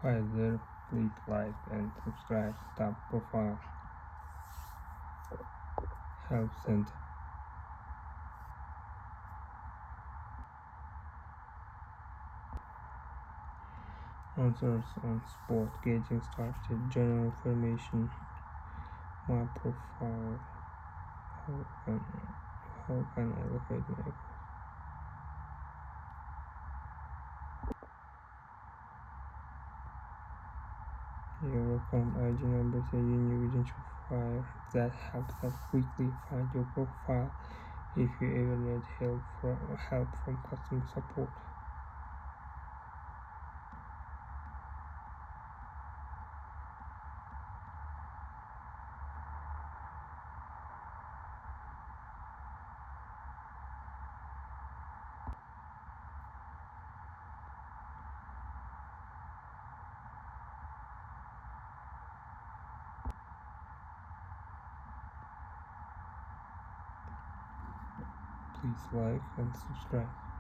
While there, please like and subscribe. Top profile help center. Answers on spot, gauging started, general information, my profile, how can I locate my your account ID numbers and unique identifier that helps us quickly find your profile if you ever need help from customer support. Please like and subscribe.